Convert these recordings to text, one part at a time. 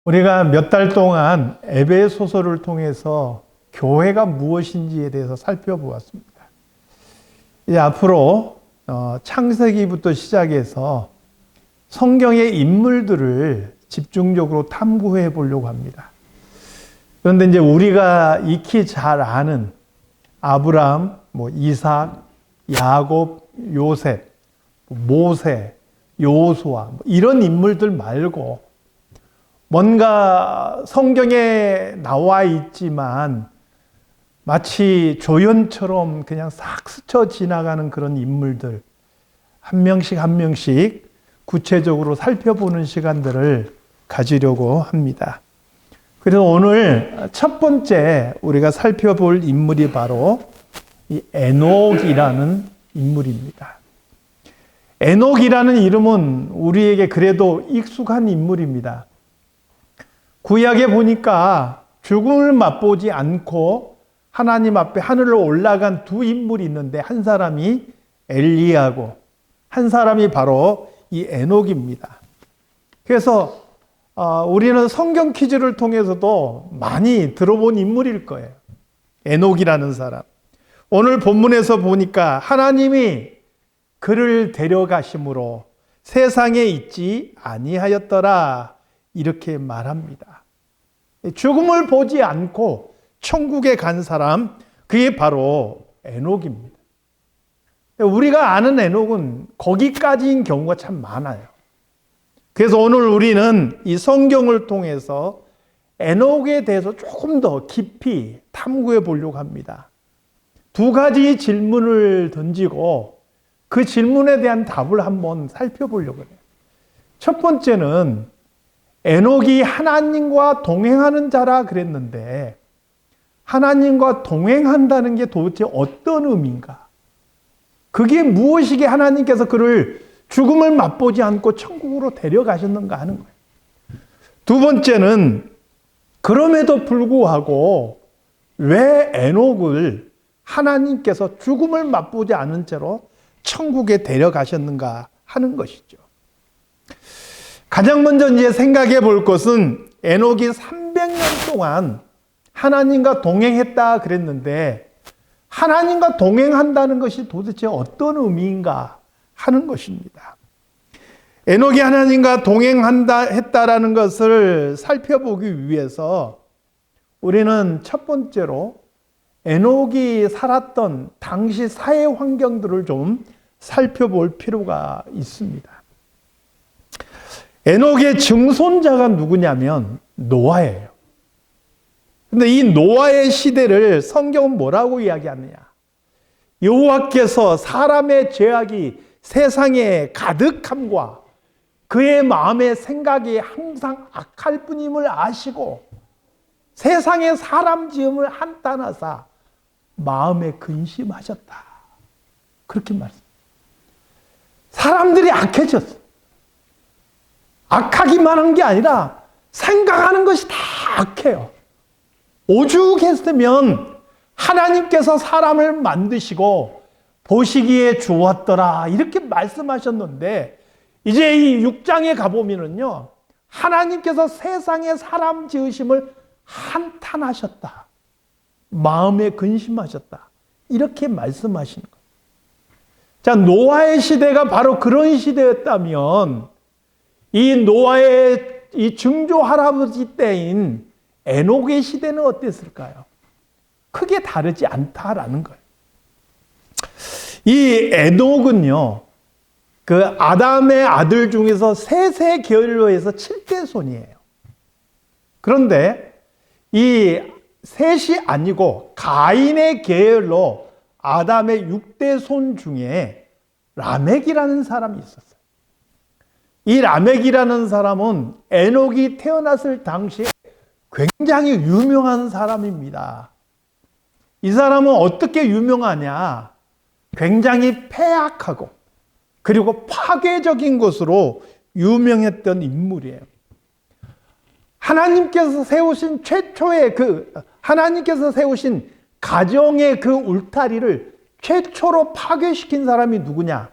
우리가 몇 달 동안 에베소서를 통해서 교회가 무엇인지에 대해서 살펴보았습니다. 이제 앞으로 창세기부터 시작해서 성경의 인물들을 집중적으로 탐구해 보려고 합니다. 그런데 이제 우리가 익히 잘 아는 아브라함, 이삭, 야곱, 요셉, 모세, 여호수아 이런 인물들 말고 뭔가 성경에 나와 있지만 마치 조연처럼 그냥 싹 스쳐 지나가는 그런 인물들 한 명씩 한 명씩 구체적으로 살펴보는 시간들을 가지려고 합니다. 그래서 오늘 첫 번째 우리가 살펴볼 인물이 바로 이 에녹이라는 인물입니다. 에녹이라는 이름은 우리에게 그래도 익숙한 인물입니다. 구약에 보니까 죽음을 맛보지 않고 하나님 앞에 하늘로 올라간 두 인물이 있는데 한 사람이 엘리야고 한 사람이 바로 이 에녹입니다. 그래서 우리는 성경 퀴즈를 통해서도 많이 들어본 인물일 거예요. 에녹이라는 사람. 오늘 본문에서 보니까 하나님이 그를 데려가심으로 세상에 있지 아니하였더라 이렇게 말합니다. 죽음을 보지 않고 천국에 간 사람, 그게 바로 에녹입니다. 우리가 아는 에녹은 거기까지인 경우가 참 많아요. 그래서 오늘 우리는 이 성경을 통해서 에녹에 대해서 조금 더 깊이 탐구해 보려고 합니다. 두 가지 질문을 던지고 그 질문에 대한 답을 한번 살펴보려고 해요. 첫 번째는 에녹이 하나님과 동행하는 자라 그랬는데 하나님과 동행한다는 게 도대체 어떤 의미인가? 그게 무엇이기에 하나님께서 그를 죽음을 맛보지 않고 천국으로 데려가셨는가 하는 거예요. 두 번째는 그럼에도 불구하고 왜 에녹을 하나님께서 죽음을 맛보지 않은 채로 천국에 데려가셨는가 하는 것이죠. 가장 먼저 이제 생각해 볼 것은 에녹이 300년 동안 하나님과 동행했다 그랬는데 하나님과 동행한다는 것이 도대체 어떤 의미인가 하는 것입니다. 에녹이 하나님과 했다라는 것을 살펴보기 위해서 우리는 첫 번째로 에녹이 살았던 당시 사회 환경들을 좀 살펴볼 필요가 있습니다. 에녹의 증손자가 누구냐면 노아예요. 근데 이 노아의 시대를 성경은 뭐라고 이야기하느냐? 여호와께서 사람의 죄악이 세상에 가득함과 그의 마음의 생각이 항상 악할 뿐임을 아시고 세상에 사람 지음을 한탄하사 마음에 근심하셨다. 그렇게 말합니다. 사람들이 악해졌어. 악하기만 한 게 아니라 생각하는 것이 다 악해요. 오죽했으면 하나님께서 사람을 만드시고 보시기에 좋았더라 이렇게 말씀하셨는데 이제 이 6장에 가보면은요 하나님께서 세상에 사람 지으심을 한탄하셨다. 마음에 근심하셨다. 이렇게 말씀하시는 거예요. 자, 노아의 시대가 바로 그런 시대였다면 이 노아의 이 증조 할아버지 때인 에녹의 시대는 어땠을까요? 크게 다르지 않다라는 거예요. 이 에녹은요, 그 아담의 아들 중에서 셋의 계열로 해서 7대 손이에요. 그런데 이 셋이 아니고 가인의 계열로 아담의 6대 손 중에 라멕이라는 사람이 있었어요. 이 라멕이라는 사람은 에녹이 태어났을 당시에 굉장히 유명한 사람입니다. 이 사람은 어떻게 유명하냐? 굉장히 패악하고 그리고 파괴적인 것으로 유명했던 인물이에요. 하나님께서 세우신 최초의 하나님께서 세우신 가정의 그 울타리를 최초로 파괴시킨 사람이 누구냐?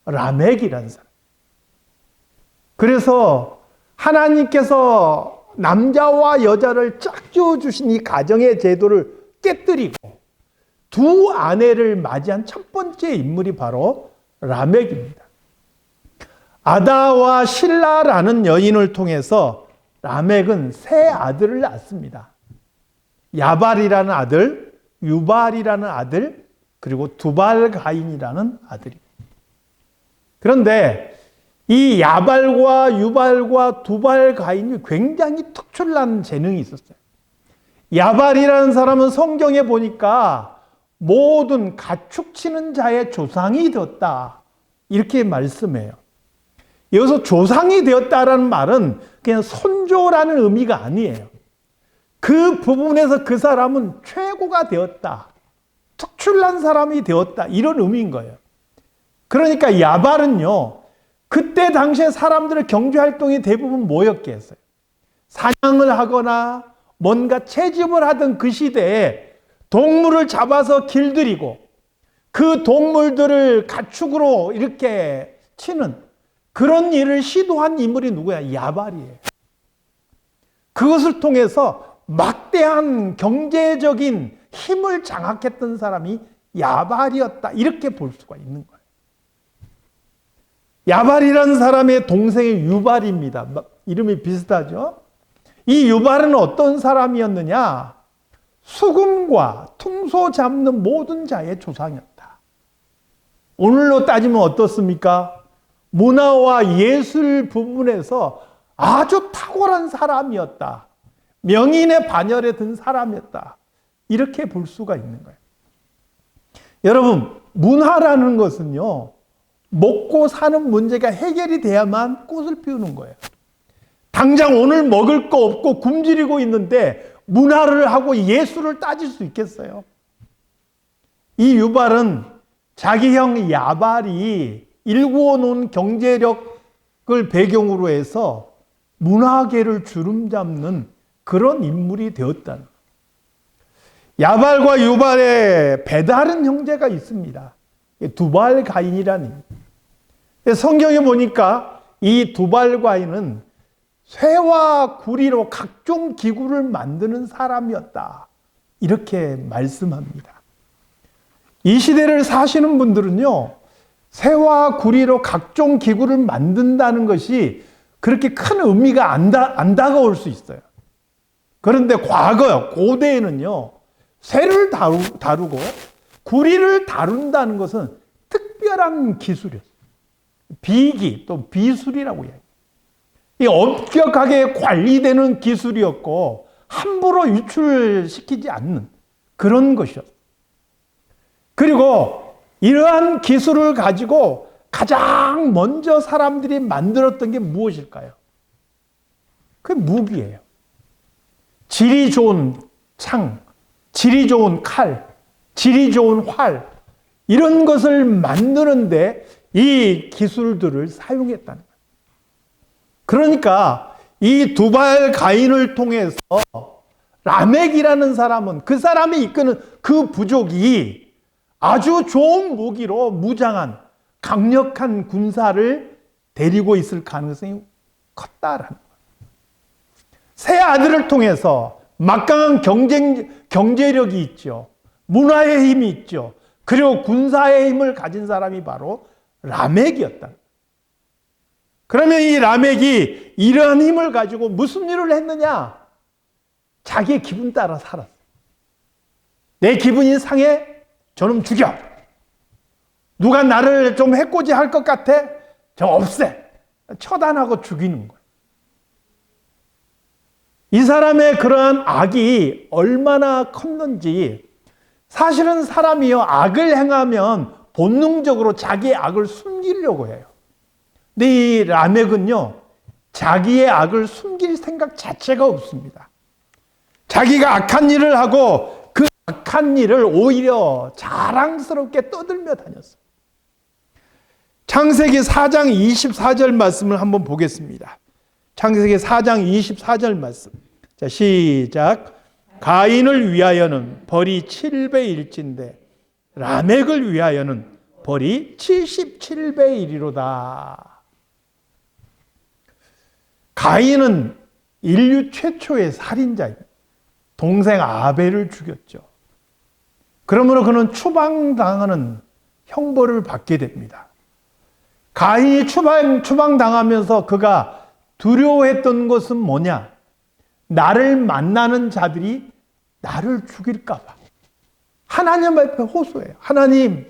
라멕이라는 사람. 그래서 하나님께서 남자와 여자를 짝 지어주신 이 가정의 제도를 깨뜨리고 두 아내를 맞이한 첫 번째 인물이 바로 라멕입니다. 아다와 실라라는 여인을 통해서 라멕은 세 아들을 낳습니다. 야발이라는 아들, 유발이라는 아들, 그리고 두발 가인이라는 아들입니다. 그런데 이 야발과 유발과 두발 가인이 굉장히 특출난 재능이 있었어요. 야발이라는 사람은 성경에 보니까 모든 가축치는 자의 조상이 되었다, 이렇게 말씀해요. 여기서 조상이 되었다라는 말은 그냥 손조라는 의미가 아니에요. 그 부분에서 그 사람은 최고가 되었다, 특출난 사람이 되었다, 이런 의미인 거예요. 그러니까 야발은요, 그때 당시에 사람들의 경제활동이 대부분 뭐였겠어요? 사냥을 하거나 뭔가 채집을 하던 그 시대에 동물을 잡아서 길들이고 그 동물들을 가축으로 이렇게 치는 그런 일을 시도한 인물이 누구야? 야발이에요. 그것을 통해서 막대한 경제적인 힘을 장악했던 사람이 야발이었다, 이렇게 볼 수가 있는 거예요. 야발이라는 사람의 동생이 유발입니다. 이름이 비슷하죠? 이 유발은 어떤 사람이었느냐? 수금과 퉁소 잡는 모든 자의 조상이었다. 오늘로 따지면 어떻습니까? 문화와 예술 부분에서 아주 탁월한 사람이었다. 명인의 반열에 든 사람이었다. 이렇게 볼 수가 있는 거예요. 여러분, 문화라는 것은요, 먹고 사는 문제가 해결이 돼야만 꽃을 피우는 거예요. 당장 오늘 먹을 거 없고 굶주리고 있는데 문화를 하고 예술을 따질 수 있겠어요? 이 유발은 자기 형 야발이 일구어 놓은 경제력을 배경으로 해서 문화계를 주름잡는 그런 인물이 되었다는 거예요. 야발과 유발의 배다른 형제가 있습니다. 두발 가인이라는. 성경에 보니까 이 두발 가인은 쇠와 구리로 각종 기구를 만드는 사람이었다, 이렇게 말씀합니다. 이 시대를 사시는 분들은요, 쇠와 구리로 각종 기구를 만든다는 것이 그렇게 큰 의미가 안 다가올 수 있어요. 그런데 과거 고대에는요, 쇠를 다루고 구리를 다룬다는 것은 특별한 기술이었어요. 비기, 또 비술이라고 해요. 이 엄격하게 관리되는 기술이었고 함부로 유출시키지 않는 그런 것이었어요. 그리고 이러한 기술을 가지고 가장 먼저 사람들이 만들었던 게 무엇일까요? 그게 무기예요. 질이 좋은 창, 질이 좋은 칼, 질이 좋은 활, 이런 것을 만드는데 이 기술들을 사용했다는 거예요. 그러니까 이 두발 가인을 통해서 라멕이라는 사람은, 그 사람이 이끄는 그 부족이 아주 좋은 무기로 무장한 강력한 군사를 데리고 있을 가능성이 컸다라는 거예요. 세 아들을 통해서 막강한 경제력이 있죠. 문화의 힘이 있죠. 그리고 군사의 힘을 가진 사람이 바로 라멕이었다. 그러면 이 라멕이 이러한 힘을 가지고 무슨 일을 했느냐? 자기의 기분 따라 살았어요. 내 기분이 상해? 저놈 죽여. 누가 나를 좀 해코지 할 것 같아? 저 없애. 처단하고 죽이는 거예요. 이 사람의 그러한 악이 얼마나 컸는지, 사실은 사람이요, 악을 행하면 본능적으로 자기의 악을 숨기려고 해요. 근데 이 라멕은요, 자기의 악을 숨길 생각 자체가 없습니다. 자기가 악한 일을 하고 그 악한 일을 오히려 자랑스럽게 떠들며 다녔어요. 창세기 4장 24절 말씀을 한번 보겠습니다. 창세기 4장 24절 말씀. 자, 시작. 가인을 위하여는 벌이 7배일진데 라멕을 위하여는 벌이 77배이리로다. 가인은 인류 최초의 살인자입니다. 동생 아벨을 죽였죠. 그러므로 그는 추방당하는 형벌을 받게 됩니다. 가인이 추방당하면서 그가 두려워했던 것은 뭐냐? 나를 만나는 자들이 나를 죽일까 봐. 하나님 앞에 호소해요. 하나님,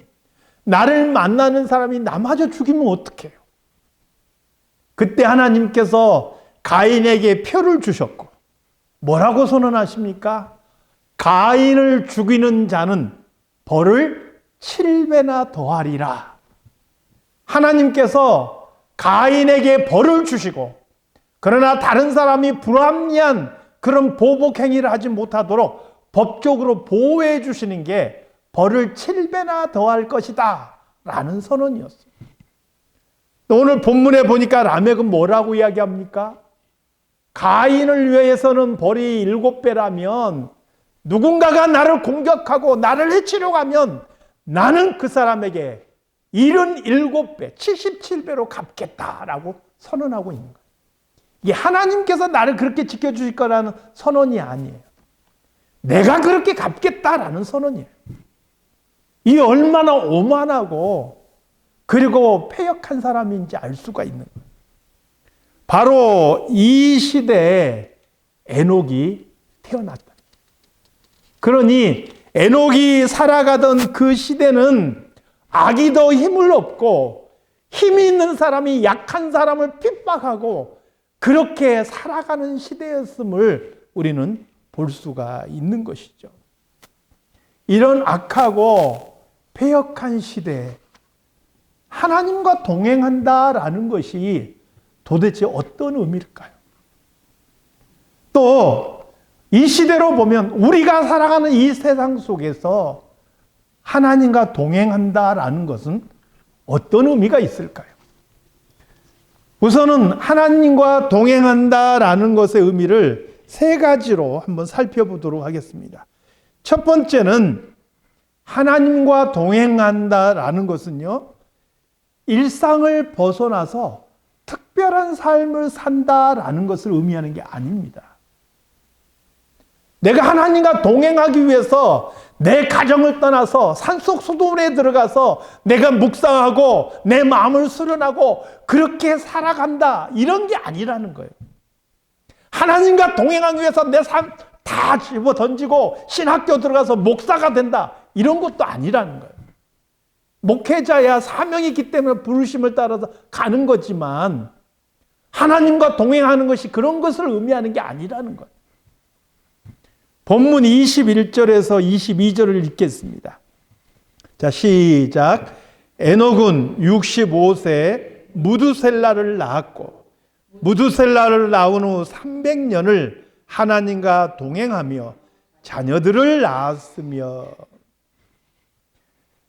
나를 만나는 사람이 나마저 죽이면 어떡해요? 그때 하나님께서 가인에게 표를 주셨고 뭐라고 선언하십니까? 가인을 죽이는 자는 벌을 7배나 더하리라. 하나님께서 가인에게 벌을 주시고 그러나 다른 사람이 불합리한 그런 보복 행위를 하지 못하도록 법적으로 보호해 주시는 게 벌을 7배나 더할 것이다 라는 선언이었어요. 오늘 본문에 보니까 라멕은 뭐라고 이야기합니까? 가인을 위해서는 벌이 7배라면 누군가가 나를 공격하고 나를 해치려고 하면 나는 그 사람에게 77배, 77배로 갚겠다라고 선언하고 있는 거예요. 이게 하나님께서 나를 그렇게 지켜주실 거라는 선언이 아니에요. 내가 그렇게 갚겠다라는 선언이에요. 이 얼마나 오만하고 그리고 패역한 사람인지 알 수가 있는 거예요. 바로 이 시대에 에녹이 태어났다. 그러니 에녹이 살아가던 그 시대는 악이 더 힘을 얻고 힘이 있는 사람이 약한 사람을 핍박하고 그렇게 살아가는 시대였음을 우리는 볼 수가 있는 것이죠. 이런 악하고 패역한 시대에 하나님과 동행한다라는 것이 도대체 어떤 의미일까요? 또 이 시대로 보면 우리가 살아가는 이 세상 속에서 하나님과 동행한다라는 것은 어떤 의미가 있을까요? 우선은 하나님과 동행한다라는 것의 의미를 세 가지로 한번 살펴보도록 하겠습니다. 첫 번째는 하나님과 동행한다라는 것은요, 일상을 벗어나서 특별한 삶을 산다라는 것을 의미하는 게 아닙니다. 내가 하나님과 동행하기 위해서 내 가정을 떠나서 산속 수도원에 들어가서 내가 묵상하고 내 마음을 수련하고 그렇게 살아간다 이런 게 아니라는 거예요. 하나님과 동행하기 위해서 내 삶 다 집어 던지고 신학교 들어가서 목사가 된다 이런 것도 아니라는 거예요. 목회자야 사명이 있기 때문에 부르심을 따라서 가는 거지만 하나님과 동행하는 것이 그런 것을 의미하는 게 아니라는 거예요. 본문 21절에서 22절을 읽겠습니다. 자, 시작. 에녹은 65세에 무두셀라를 낳았고 무두셀라를 낳은 후 300년을 하나님과 동행하며 자녀들을 낳았으며.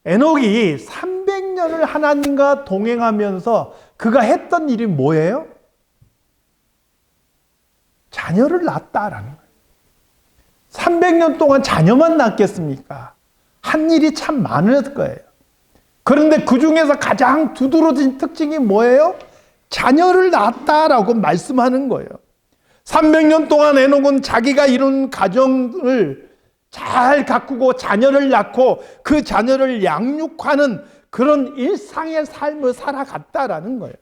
에녹이 300년을 하나님과 동행하면서 그가 했던 일이 뭐예요? 자녀를 낳았다라는 거예요. 300년 동안 자녀만 낳겠습니까? 한 일이 참 많을 거예요. 그런데 그 중에서 가장 두드러진 특징이 뭐예요? 자녀를 낳았다라고 말씀하는 거예요. 300년 동안 에녹은 자기가 이룬 가정을 잘 가꾸고 자녀를 낳고 그 자녀를 양육하는 그런 일상의 삶을 살아갔다라는 거예요.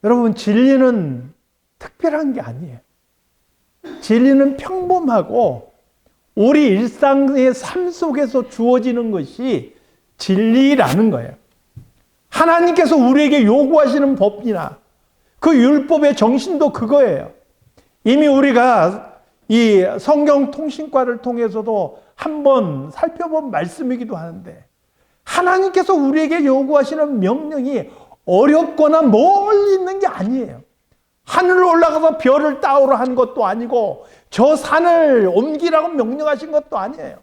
여러분, 진리는 특별한 게 아니에요. 진리는 평범하고 우리 일상의 삶 속에서 주어지는 것이 진리라는 거예요. 하나님께서 우리에게 요구하시는 법이나 그 율법의 정신도 그거예요. 이미 우리가 이 성경 통신과를 통해서도 한번 살펴본 말씀이기도 하는데 하나님께서 우리에게 요구하시는 명령이 어렵거나 멀리 있는 게 아니에요. 하늘로 올라가서 별을 따오라 한 것도 아니고 저 산을 옮기라고 명령하신 것도 아니에요.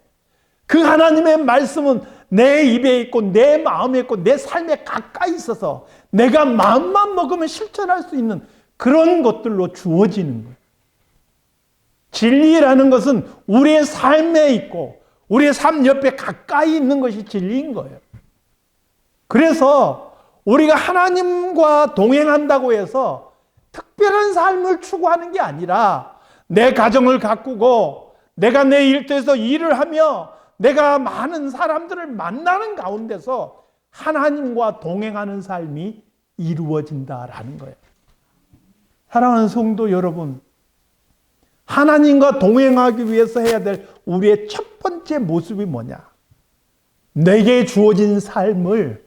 그 하나님의 말씀은 내 입에 있고 내 마음에 있고 내 삶에 가까이 있어서 내가 마음만 먹으면 실천할 수 있는 그런 것들로 주어지는 거예요. 진리라는 것은 우리의 삶에 있고 우리의 삶 옆에 가까이 있는 것이 진리인 거예요. 그래서 우리가 하나님과 동행한다고 해서 특별한 삶을 추구하는 게 아니라 내 가정을 가꾸고 내가 내 일터에서 일을 하며 내가 많은 사람들을 만나는 가운데서 하나님과 동행하는 삶이 이루어진다라는 거예요. 사랑하는 성도 여러분, 하나님과 동행하기 위해서 해야 될 우리의 첫 번째 모습이 뭐냐? 내게 주어진 삶을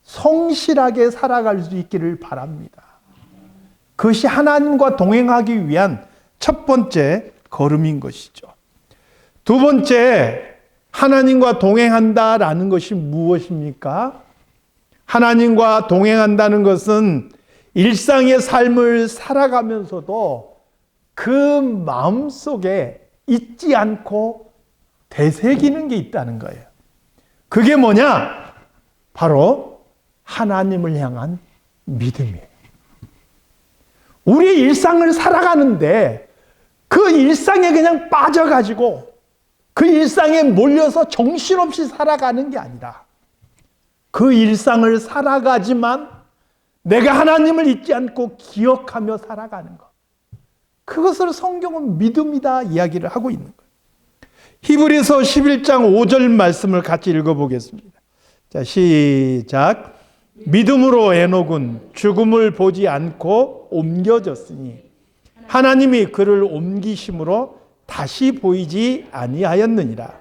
성실하게 살아갈 수 있기를 바랍니다. 그것이 하나님과 동행하기 위한 첫 번째 걸음인 것이죠. 두 번째, 하나님과 동행한다라는 것이 무엇입니까? 하나님과 동행한다는 것은 일상의 삶을 살아가면서도 그 마음속에 잊지 않고 되새기는 게 있다는 거예요. 그게 뭐냐? 바로 하나님을 향한 믿음이에요. 우리의 일상을 살아가는데 그 일상에 그냥 빠져가지고 그 일상에 몰려서 정신없이 살아가는 게 아니라 그 일상을 살아가지만 내가 하나님을 잊지 않고 기억하며 살아가는 것. 그것을 성경은 믿음이다 이야기를 하고 있는 거예요. 히브리서 11장 5절 말씀을 같이 읽어보겠습니다. 자, 시작. 믿음으로 에녹은 죽음을 보지 않고 옮겨졌으니 하나님이 그를 옮기심으로 다시 보이지 아니하였느니라.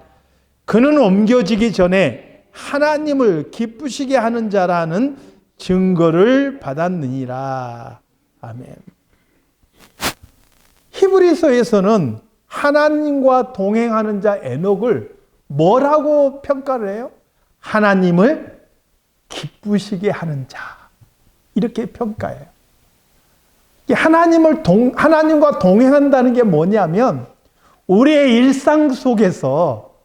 그는 옮겨지기 전에 하나님을 기쁘시게 하는 자라는 증거를 받았느니라. 아멘. 히브리서에서는 하나님과 동행하는 자 에녹을 뭐라고 평가를 해요? 하나님을 기쁘시게 하는 자. 이렇게 평가해요. 하나님과 동행한다는 게 뭐냐면 우리의 일상 속에서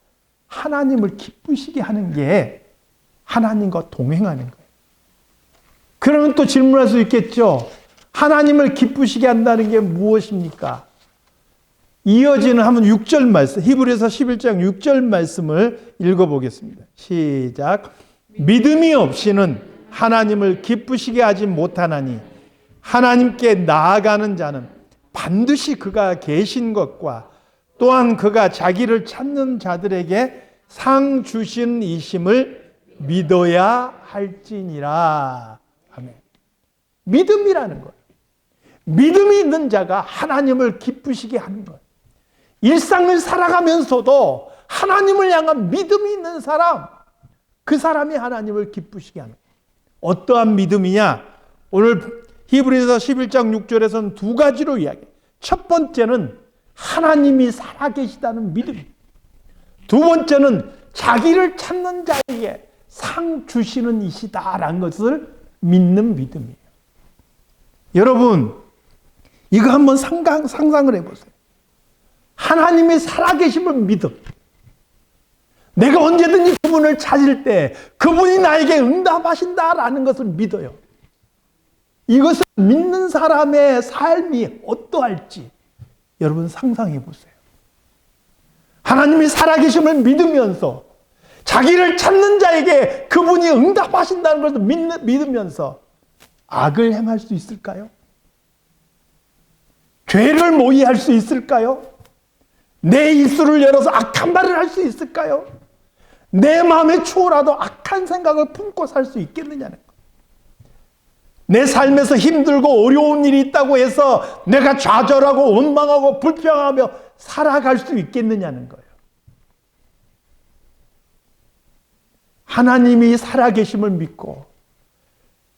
하나님을 기쁘시게 하는 게 하나님과 동행하는 거예요. 그러면 또 질문할 수 있겠죠. 하나님을 기쁘시게 한다는 게 무엇입니까? 이어지는 한번 6절 말씀, 히브리서 11장 6절 말씀을 읽어보겠습니다. 시작. 믿음이 없이는 하나님을 기쁘시게 하지 못하나니 하나님께 나아가는 자는 반드시 그가 계신 것과 또한 그가 자기를 찾는 자들에게 상 주신 이심을 믿어야 할지니라. 아멘. 믿음이라는 거예요. 믿음이 있는 자가 하나님을 기쁘시게 하는 거예요. 일상을 살아가면서도 하나님을 향한 믿음이 있는 사람, 그 사람이 하나님을 기쁘시게 하는 거예요. 어떠한 믿음이냐? 오늘 히브리서 11장 6절에서는 두 가지로 이야기해요. 첫 번째는 하나님이 살아계시다는 믿음. 두 번째는 자기를 찾는 자에게 상 주시는 이시다라는 것을 믿는 믿음이에요. 여러분, 이거 한번 상상을 해보세요. 하나님이 살아계심을 믿음. 내가 언제든지 그분을 찾을 때 그분이 나에게 응답하신다라는 것을 믿어요. 이것을 믿는 사람의 삶이 어떠할지 여러분 상상해 보세요. 하나님이 살아계심을 믿으면서 자기를 찾는 자에게 그분이 응답하신다는 것을 믿으면서 악을 행할 수 있을까요? 죄를 모의할 수 있을까요? 내 입술을 열어서 악한 말을 할 수 있을까요? 내 마음에 추호라도 악한 생각을 품고 살 수 있겠느냐는 것. 내 삶에서 힘들고 어려운 일이 있다고 해서 내가 좌절하고 원망하고 불평하며 살아갈 수 있겠느냐는 거예요. 하나님이 살아계심을 믿고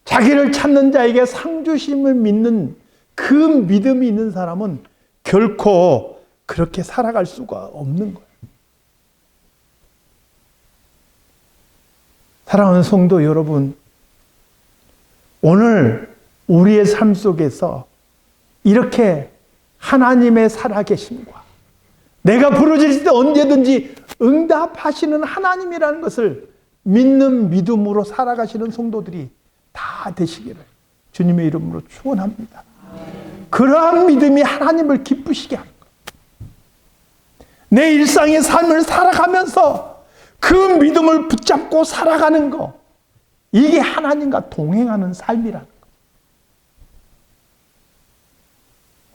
자기를 찾는 자에게 상 주심을 믿는 그 믿음이 있는 사람은 결코 그렇게 살아갈 수가 없는 거예요. 사랑하는 성도 여러분, 오늘 우리의 삶 속에서 이렇게 하나님의 살아계심과 내가 부르짖을 때 언제든지 응답하시는 하나님이라는 것을 믿는 믿음으로 살아가시는 성도들이 다 되시기를 주님의 이름으로 축원합니다. 그러한 믿음이 하나님을 기쁘시게 하는 거예요. 내 일상의 삶을 살아가면서 그 믿음을 붙잡고 살아가는 거, 이게 하나님과 동행하는 삶이라는 거.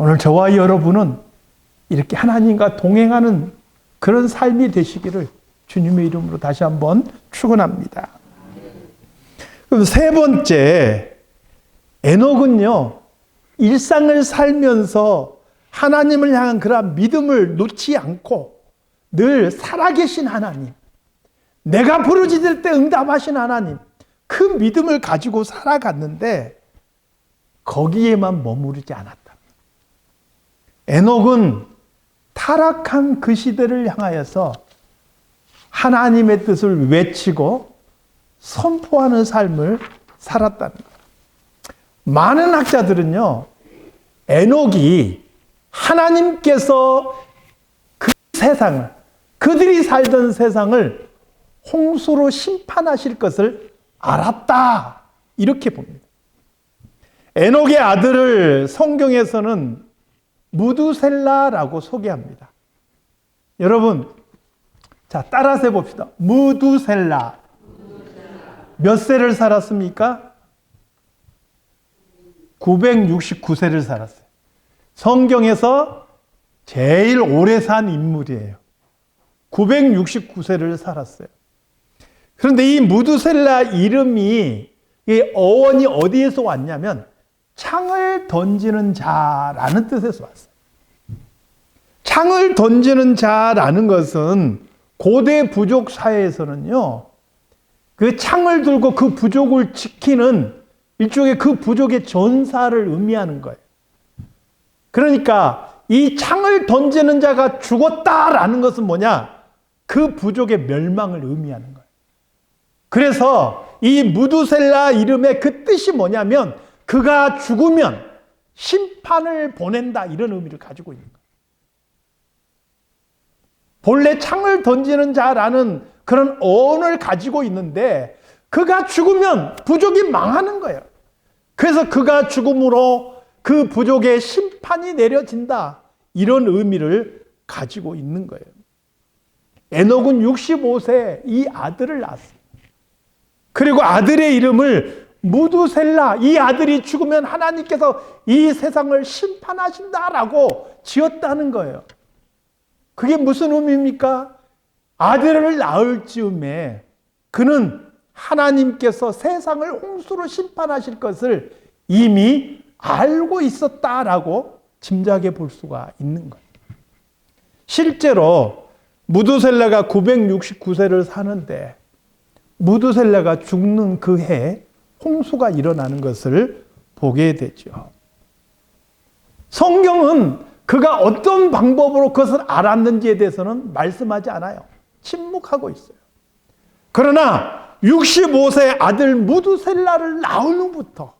오늘 저와 여러분은 이렇게 하나님과 동행하는 그런 삶이 되시기를 주님의 이름으로 다시 한번 축원합니다. 그럼 세 번째, 에녹은요, 일상을 살면서 하나님을 향한 그러한 믿음을 놓지 않고 늘 살아계신 하나님, 내가 부르짖을 때 응답하신 하나님, 그 믿음을 가지고 살아갔는데 거기에만 머무르지 않았다. 에녹은 타락한 그 시대를 향하여서 하나님의 뜻을 외치고 선포하는 삶을 살았다는 거예요. 많은 학자들은요, 에녹이 하나님께서 그 세상을, 그들이 살던 세상을 홍수로 심판하실 것을 알았다, 이렇게 봅니다. 에녹의 아들을 성경에서는 무두셀라라고 소개합니다. 여러분, 자, 따라서 해봅시다. 무두셀라. 몇 세를 살았습니까? 969세를 살았어요. 성경에서 제일 오래 산 인물이에요. 969세를 살았어요. 그런데 이 무두셀라 이름이, 이 어원이 어디에서 왔냐면 창을 던지는 자라는 뜻에서 왔어요. 창을 던지는 자라는 것은 고대 부족 사회에서는요, 그 창을 들고 그 부족을 지키는 일종의 그 부족의 전사를 의미하는 거예요. 그러니까 이 창을 던지는 자가 죽었다라는 것은 뭐냐? 그 부족의 멸망을 의미하는 거예요. 그래서 이 무두셀라 이름의 그 뜻이 뭐냐면 그가 죽으면 심판을 보낸다, 이런 의미를 가지고 있는 거예요. 본래 창을 던지는 자라는 그런 어원을 가지고 있는데 그가 죽으면 부족이 망하는 거예요. 그래서 그가 죽음으로 그 부족의 심판이 내려진다, 이런 의미를 가지고 있는 거예요. 에녹은 65세에 이 아들을 낳았어요. 그리고 아들의 이름을 무두셀라, 이 아들이 죽으면 하나님께서 이 세상을 심판하신다라고 지었다는 거예요. 그게 무슨 의미입니까? 아들을 낳을 즈음에 그는 하나님께서 세상을 홍수로 심판하실 것을 이미 알고 있었다라고 짐작해 볼 수가 있는 거예요. 실제로 무두셀라가 969세를 사는데 무두셀라가 죽는 그 해에 홍수가 일어나는 것을 보게 되죠. 성경은 그가 어떤 방법으로 그것을 알았는지에 대해서는 말씀하지 않아요. 침묵하고 있어요. 그러나 65세 아들 무두셀라를 낳은 후부터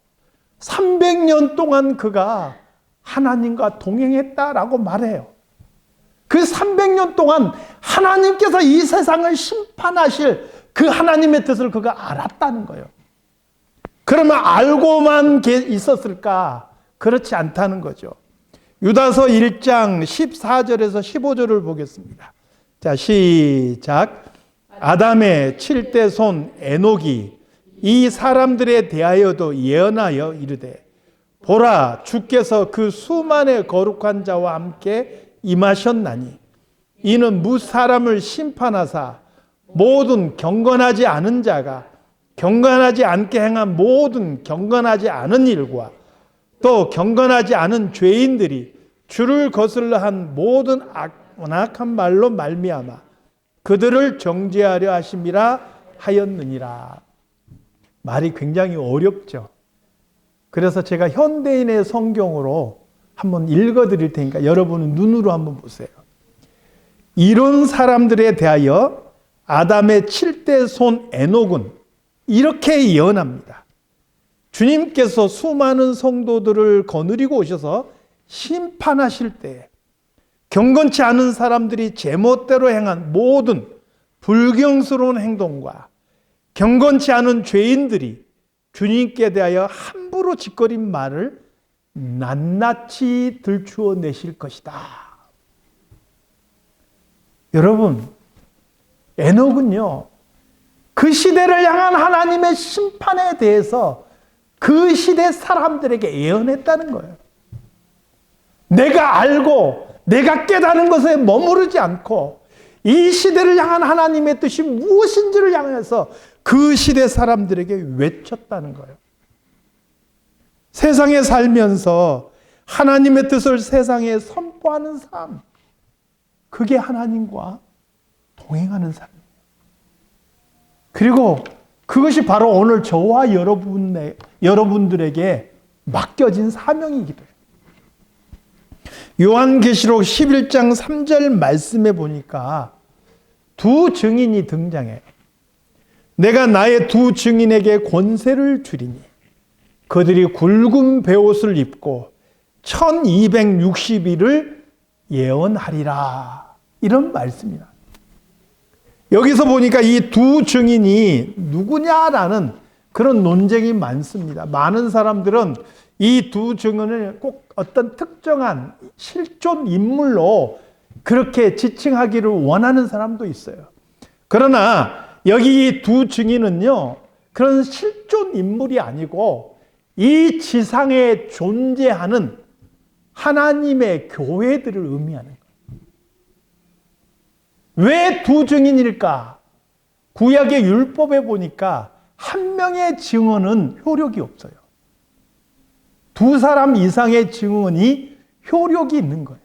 300년 동안 그가 하나님과 동행했다라고 말해요. 그 300년 동안 하나님께서 이 세상을 심판하실 그 하나님의 뜻을 그가 알았다는 거예요. 그러면 알고만 있었을까? 그렇지 않다는 거죠. 유다서 1장 14절에서 15절을 보겠습니다. 자, 시작. 아담의 7대 손 에녹이 이 사람들에 대하여도 예언하여 이르되, 보라, 주께서 그 수만의 거룩한 자와 함께 임하셨나니 이는 무사람을 심판하사 모든 경건하지 않은 자가 경건하지 않게 행한 모든 경건하지 않은 일과 또 경건하지 않은 죄인들이 주를 거슬러 한 모든 악한 말로 말미암아 그들을 정죄하려 하심이라 하였느니라. 말이 굉장히 어렵죠. 그래서 제가 현대인의 성경으로 한번 읽어드릴 테니까 여러분은 눈으로 한번 보세요. 이런 사람들에 대하여 아담의 7대 손 에녹은 이렇게 예언합니다. 주님께서 수많은 성도들을 거느리고 오셔서 심판하실 때 경건치 않은 사람들이 제멋대로 행한 모든 불경스러운 행동과 경건치 않은 죄인들이 주님께 대하여 함부로 짓거린 말을 낱낱이 들추어 내실 것이다. 여러분, 에녹은요, 그 시대를 향한 하나님의 심판에 대해서 그 시대 사람들에게 예언했다는 거예요. 내가 알고 내가 깨달은 것에 머무르지 않고 이 시대를 향한 하나님의 뜻이 무엇인지를 향해서 그 시대 사람들에게 외쳤다는 거예요. 세상에 살면서 하나님의 뜻을 세상에 선포하는 삶, 그게 하나님과 동행하는 삶이에요. 그리고 그것이 바로 오늘 저와 여러분들에게 맡겨진 사명이기도 해요. 요한계시록 11장 3절 말씀에 보니까 두 증인이 등장해요. 내가 나의 두 증인에게 권세를 주리니 그들이 굵은 베옷을 입고 1260일을 예언하리라. 이런 말씀이다. 여기서 보니까 이 두 증인이 누구냐라는 그런 논쟁이 많습니다. 많은 사람들은 이 두 증인을 꼭 어떤 특정한 실존 인물로 그렇게 지칭하기를 원하는 사람도 있어요. 그러나 여기 이 두 증인은요, 그런 실존 인물이 아니고 이 지상에 존재하는 하나님의 교회들을 의미하는 거예요. 왜 두 증인일까? 구약의 율법에 보니까 한 명의 증언은 효력이 없어요. 두 사람 이상의 증언이 효력이 있는 거예요.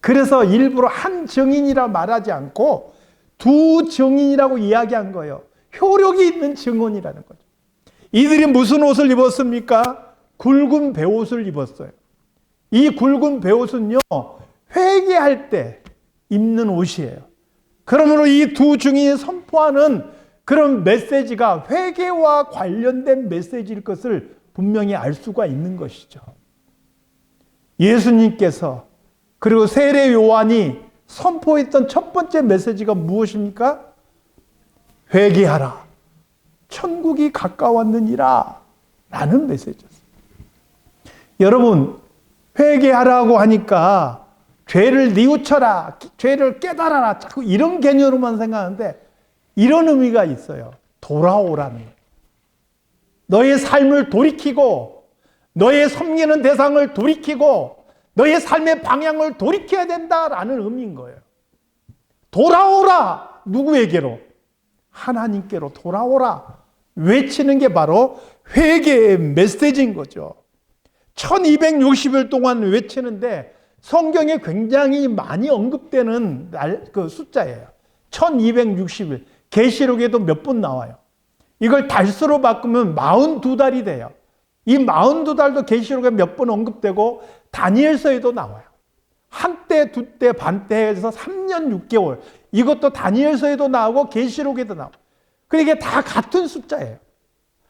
그래서 일부러 한 증인이라 말하지 않고 두 증인이라고 이야기한 거예요. 효력이 있는 증언이라는 거죠. 이들이 무슨 옷을 입었습니까? 굵은 베옷을 입었어요. 이 굵은 베옷은요, 회개할 때 입는 옷이에요. 그러므로 이 두 증인이 선포하는 그런 메시지가 회개와 관련된 메시지일 것을 분명히 알 수가 있는 것이죠. 예수님께서 그리고 세례 요한이 선포했던 첫 번째 메시지가 무엇입니까? 회개하라. 천국이 가까웠느니라. 라는 메시지였어요. 여러분, 회개하라고 하니까 죄를 뉘우쳐라, 죄를 깨달아라, 자꾸 이런 개념으로만 생각하는데 이런 의미가 있어요. 돌아오라는 거예요. 너의 삶을 돌이키고 너의 섬기는 대상을 돌이키고 너의 삶의 방향을 돌이켜야 된다라는 의미인 거예요. 돌아오라. 누구에게로? 하나님께로 돌아오라. 외치는 게 바로 회개의 메시지인 거죠. 1260일 동안 외치는데 성경에 굉장히 많이 언급되는 그 숫자예요. 1260일. 계시록에도 몇 번 나와요. 이걸 달수로 바꾸면 42달이 돼요. 이 42달도 계시록에 몇 번 언급되고 다니엘서에도 나와요. 한때, 두때, 반때 해서 3년 6개월. 이것도 다니엘서에도 나오고 계시록에도 나오고. 그러니까 다 같은 숫자예요.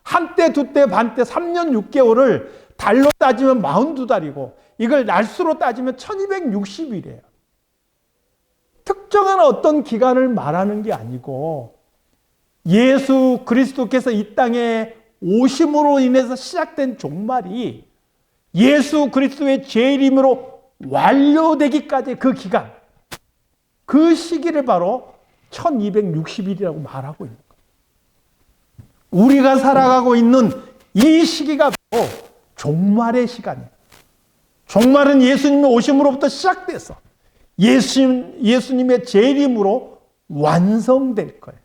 한때, 두때, 반때, 3년 6개월을 달로 따지면 42달이고 이걸 날수로 따지면 1260일이에요. 특정한 어떤 기간을 말하는 게 아니고 예수 그리스도께서 이 땅에 오심으로 인해서 시작된 종말이 예수 그리스도의 재림으로 완료되기까지 그 기간, 그 시기를 바로 1260일이라고 말하고 있는 거예요. 우리가 살아가고 있는 이 시기가 바로 종말의 시간이에요. 종말은 예수님의 오심으로부터 시작돼서 예수님의 재림으로 완성될 거예요.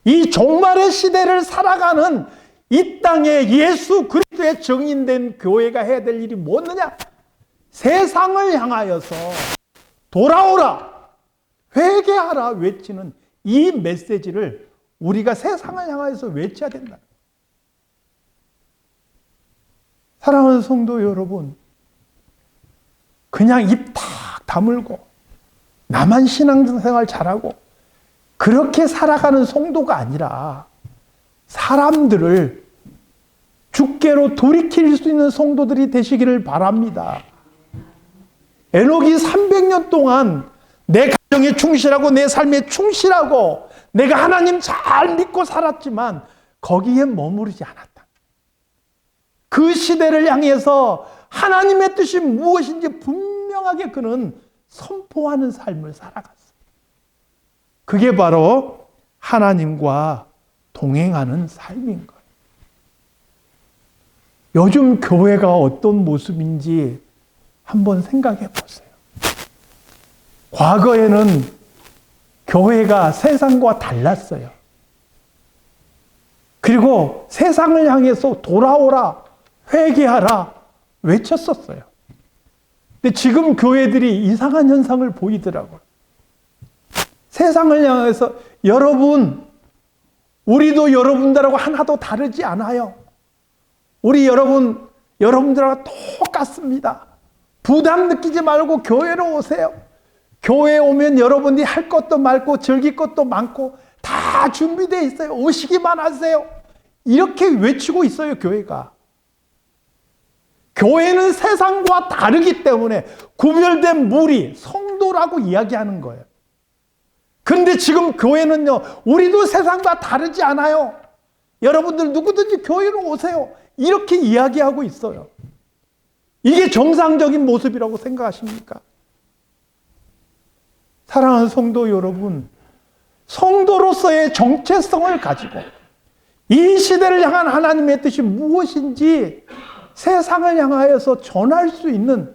이 종말의 시대를 살아가는 이 땅에 예수 그리스도의 증인된 교회가 해야 될 일이 뭐느냐? 세상을 향하여서 돌아오라, 회개하라 외치는 이 메시지를 우리가 세상을 향하여서 외쳐야 된다. 사랑하는 성도 여러분, 그냥 입 탁 다물고 나만 신앙생활 잘하고 그렇게 살아가는 성도가 아니라 사람들을 주께로 돌이킬 수 있는 성도들이 되시기를 바랍니다. 에녹이 300년 동안 내 가정에 충실하고 내 삶에 충실하고 내가 하나님 잘 믿고 살았지만 거기에 머무르지 않았다. 그 시대를 향해서 하나님의 뜻이 무엇인지 분명하게 그는 선포하는 삶을 살아갔어요. 그게 바로 하나님과 동행하는 삶인 거예요. 요즘 교회가 어떤 모습인지 한번 생각해 보세요. 과거에는 교회가 세상과 달랐어요. 그리고 세상을 향해서 돌아오라, 회개하라 외쳤었어요. 근데 지금 교회들이 이상한 현상을 보이더라고요. 세상을 향해서 여러분, 우리도 여러분들하고 하나도 다르지 않아요. 우리 여러분들하고 똑같습니다. 부담 느끼지 말고 교회로 오세요. 교회에 오면 여러분이 할 것도 많고 즐길 것도 많고 다 준비되어 있어요. 오시기만 하세요. 이렇게 외치고 있어요, 교회가. 교회는 세상과 다르기 때문에 구별된 무리, 성도라고 이야기하는 거예요. 그런데 지금 교회는요, 우리도 세상과 다르지 않아요. 여러분들 누구든지 교회로 오세요. 이렇게 이야기하고 있어요. 이게 정상적인 모습이라고 생각하십니까? 사랑하는 성도 여러분, 성도로서의 정체성을 가지고 이 시대를 향한 하나님의 뜻이 무엇인지 세상을 향하여서 전할 수 있는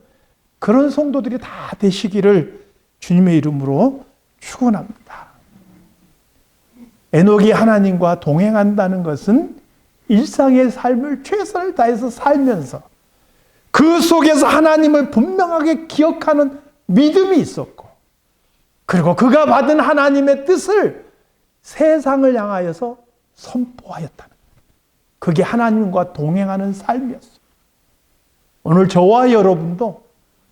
그런 성도들이 다 되시기를 주님의 이름으로 축원합니다. 에녹이 하나님과 동행한다는 것은 일상의 삶을 최선을 다해서 살면서 그 속에서 하나님을 분명하게 기억하는 믿음이 있었고, 그리고 그가 받은 하나님의 뜻을 세상을 향하여서 선포하였다는, 그게 하나님과 동행하는 삶이었어요. 오늘 저와 여러분도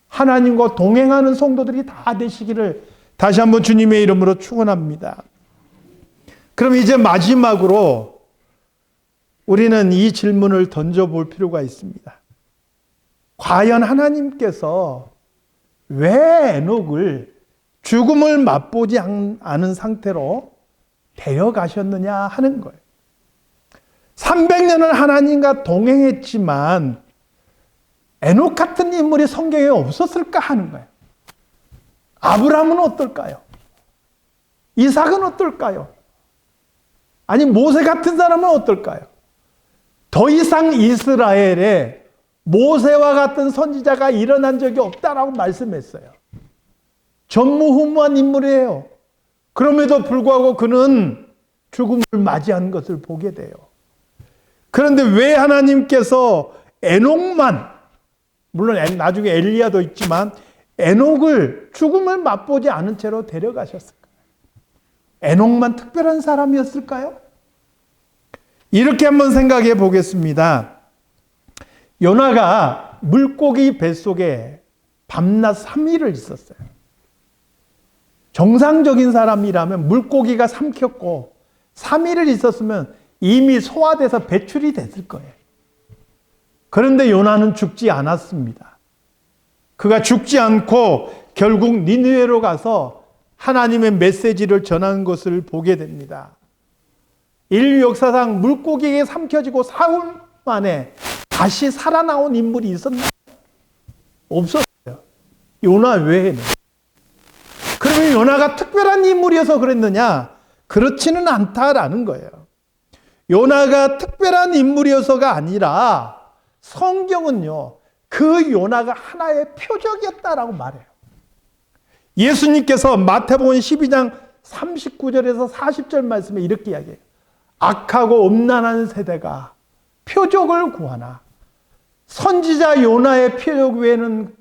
하나님과 동행하는 성도들이 다 되시기를 다시 한번 주님의 이름으로 축원합니다. 그럼 이제 마지막으로 우리는 이 질문을 던져볼 필요가 있습니다. 과연 하나님께서 왜 에녹을 죽음을 맛보지 않은 상태로 데려가셨느냐 하는 거예요. 300년을 하나님과 동행했지만 에녹 같은 인물이 성경에 없었을까 하는 거예요. 아브라함은 어떨까요? 이삭은 어떨까요? 아니 모세 같은 사람은 어떨까요? 더 이상 이스라엘에 모세와 같은 선지자가 일어난 적이 없다라고 말씀했어요. 전무후무한 인물이에요. 그럼에도 불구하고 그는 죽음을 맞이한 것을 보게 돼요. 그런데 왜 하나님께서 에녹만, 물론 나중에 엘리야도 있지만 에녹을 죽음을 맛보지 않은 채로 데려가셨을까요? 에녹만 특별한 사람이었을까요? 이렇게 한번 생각해 보겠습니다. 요나가 물고기 뱃속에 밤낮 3일을 있었어요. 정상적인 사람이라면 물고기가 삼켰고 3일을 있었으면 이미 소화돼서 배출이 됐을 거예요. 그런데 요나는 죽지 않았습니다. 그가 죽지 않고 결국 니느웨로 가서 하나님의 메시지를 전하는 것을 보게 됩니다. 인류 역사상 물고기에 삼켜지고 사흘 만에 다시 살아나온 인물이 있었나요? 없었어요. 요나 외에는. 그러면 요나가 특별한 인물이어서 그랬느냐? 그렇지는 않다라는 거예요. 요나가 특별한 인물이어서가 아니라 성경은요, 그 요나가 하나의 표적이었다라고 말해요. 예수님께서 마태복음 12장 39절에서 40절 말씀에 이렇게 이야기해요. 악하고 음란한 세대가 표적을 구하나 선지자 요나의 표적 외에는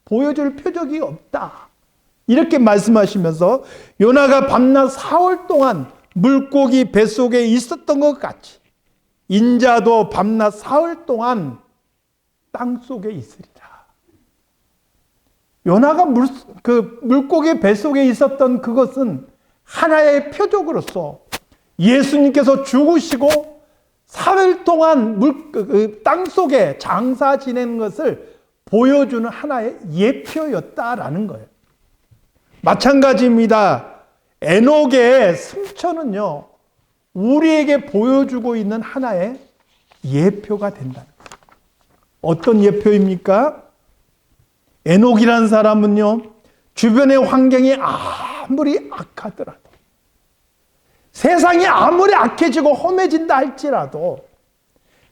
보여줄 표적이 없다. 이렇게 말씀하시면서 요나가 밤낮 사흘 동안 물고기 뱃속에 있었던 것 같이 인자도 밤낮 사흘 동안 땅속에 있으리라. 요나가 물고기 뱃속에 있었던 그것은 하나의 표적으로서 예수님께서 죽으시고 사흘 동안 땅속에 장사 지내는 것을 보여주는 하나의 예표였다라는 거예요. 마찬가지입니다. 에녹의 승천은요, 우리에게 보여주고 있는 하나의 예표가 된다는 거예요. 어떤 예표입니까? 에녹이라는 사람은요, 주변의 환경이 아무리 악하더라도, 세상이 아무리 악해지고 험해진다 할지라도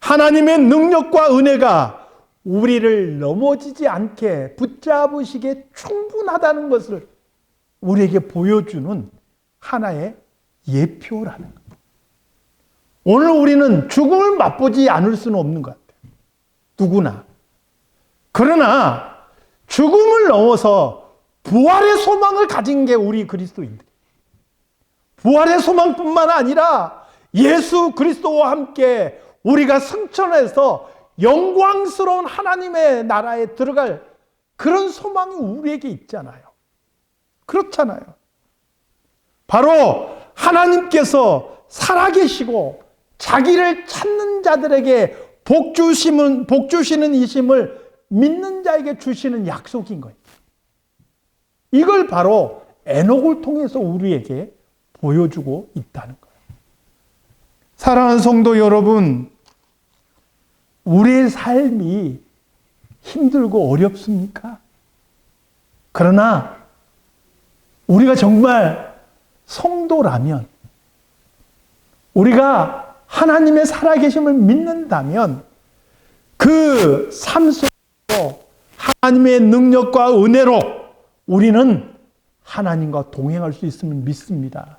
하나님의 능력과 은혜가 우리를 넘어지지 않게 붙잡으시기에 충분하다는 것을 우리에게 보여주는 하나의 예표라는 거예요. 오늘 우리는 죽음을 맛보지 않을 수는 없는 것 같아요. 누구나. 그러나 죽음을 넘어서 부활의 소망을 가진 게 우리 그리스도인들. 부활의 소망뿐만 아니라 예수 그리스도와 함께 우리가 승천해서 영광스러운 하나님의 나라에 들어갈 그런 소망이 우리에게 있잖아요. 그렇잖아요. 바로 하나님께서 살아계시고 자기를 찾는 자들에게 복 주시는 이심을 믿는 자에게 주시는 약속인 거예요. 이걸 바로 에녹을 통해서 우리에게 보여주고 있다는 거예요. 사랑하는 성도 여러분, 우리의 삶이 힘들고 어렵습니까? 그러나 우리가 정말 성도라면, 우리가 하나님의 살아계심을 믿는다면 그 삶 속에서 하나님의 능력과 은혜로 우리는 하나님과 동행할 수 있음을 믿습니다.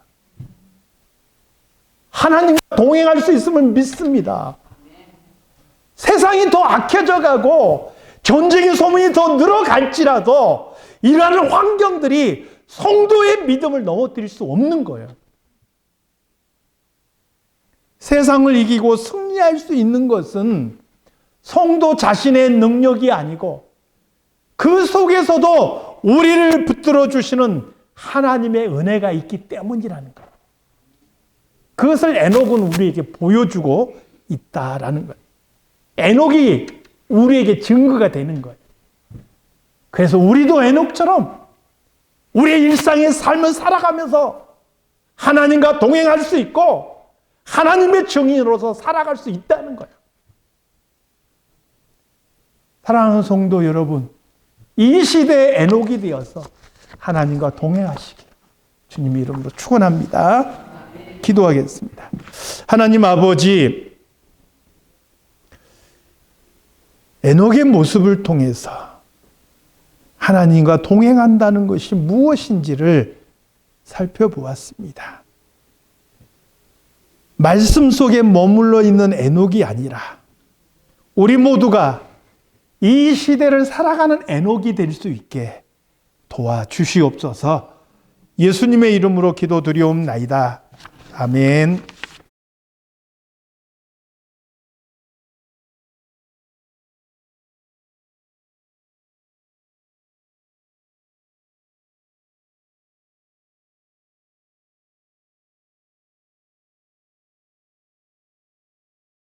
하나님과 동행할 수 있음을 믿습니다. 세상이 더 악해져 가고 전쟁의 소문이 더 늘어갈지라도 이러한 환경들이 성도의 믿음을 넘어뜨릴 수 없는 거예요. 세상을 이기고 승리할 수 있는 것은 성도 자신의 능력이 아니고 그 속에서도 우리를 붙들어 주시는 하나님의 은혜가 있기 때문이라는 거예요. 그것을 에녹은 우리에게 보여주고 있다라는 거예요. 에녹이 우리에게 증거가 되는 거예요. 그래서 우리도 에녹처럼 우리의 일상의 삶을 살아가면서 하나님과 동행할 수 있고 하나님의 증인으로서 살아갈 수 있다는 거예요. 사랑하는 성도 여러분, 이 시대의 에녹이 되어서 하나님과 동행하시길 주님의 이름으로 축원합니다. 기도하겠습니다. 하나님 아버지, 에녹의 모습을 통해서 하나님과 동행한다는 것이 무엇인지를 살펴보았습니다. 말씀 속에 머물러 있는 에녹이 아니라 우리 모두가 이 시대를 살아가는 에녹이 될 수 있게 도와주시옵소서. 예수님의 이름으로 기도드리옵나이다. 아멘.